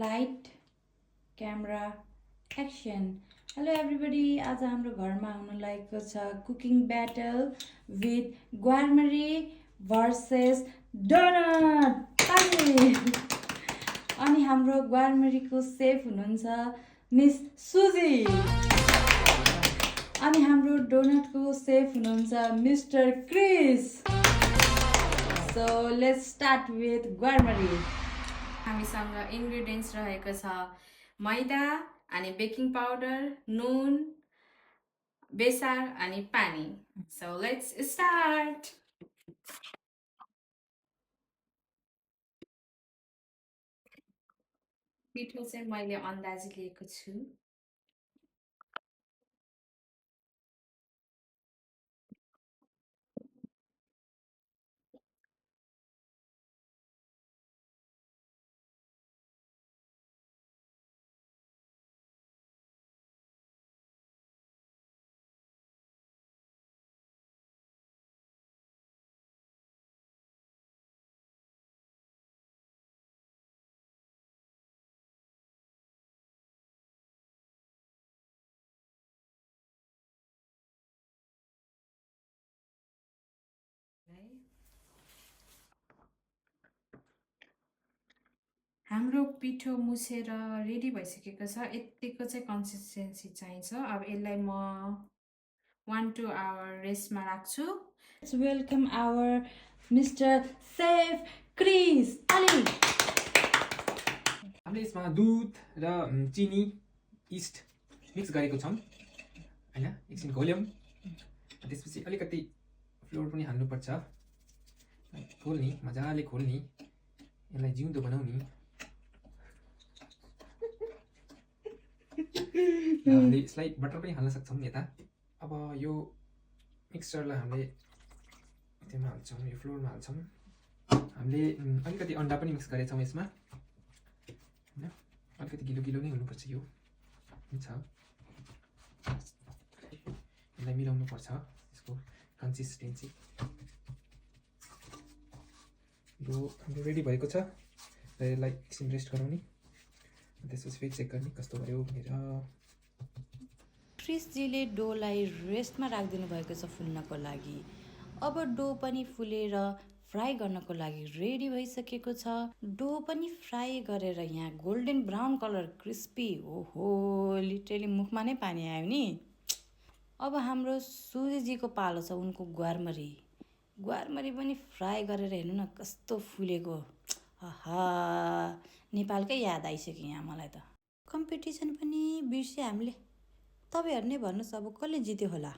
Light camera action. Hello everybody, आज हाम्रो घरमा आउन लागेको छ कुकिङ ब्याटल विथ ग्वारमरी भर्सेस डोनट। अनि हाम्रो ग्वारमरीको सेफ हुनुहुन्छ मिस सुजी, अनि हाम्रो डोनटको सेफ हुनुहुन्छ mister Chris. So let's start with ग्वारमरी। हामीसँग इन्ग्रेडियन्ट्स रहेको छ मैदा अनि बेकिङ पाउडर, नुन, बेसार अनि पानी। So let's start. पिठो चाहिँ मैले अन्दाज लिएको छु। हाम्रो पिठो मुछेर रेडी भइसकेको छ। यतिको चाहिँ कन्सिस्टेन्सी चाहिन्छ। अब यसलाई म 1-2 आवर रेस्टमा राख्छु। Let's welcome our Mr. Chef Chris. हामीले यसमा दुध र चिनी इस्ट मिक्स गरेको छौँ हैन। एकछिन घोल्यौँ, त्यसपछि अलिकति फ्लोर पनि हाल्नुपर्छ। खोल्ने, मजाले खोल्ने, यसलाई जिउँदो बनाउने। हामीले यसलाई बटर पनि हाल्न सक्छौँ यता। अब यो मिक्सचरलाई हामीले त्यसमा हाल्छौँ, यो फ्लोरमा हाल्छौँ। हामीले अलिकति अन्डा पनि मिक्स गरेछौँ यसमा हैन। अलिकति गिलो गिलो नै हुनुपर्छ यो हुन्छ। यसलाई मिलाउनु पर्छ, यसको कन्सिस्टेन्सी। यो हाम्रो रेडी भएको छ। र यसलाई एकछिन रेस्ट गराउने, त्यसपछि फेरि चेक गर्ने कस्तो भयो भनेर। क्रिसजीले डोलाई रेस्टमा राखिदिनु भएको छ फुल्नको लागि। अब डो पनि फुलेर फ्राई गर्नको लागि रेडी भइसकेको छ। डो पनि फ्राई गरेर यहाँ गोल्डन ब्राउन कलर क्रिस्पी, ओहो लिटरली मुखमा नै पानी आयो नि। अब हाम्रो सुजीजीको पालो छ, उनको ग्वारमरी पनि फ्राई गरेर हेर्नु न कस्तो फुलेको। आहा, नेपालकै याद आइसक्यो यहाँ मलाई त। कम्पिटिसन पनि बिर्स्यो हामीले। तपाईँहरू नै भन्नुहोस् अब कसले जित्यो होला।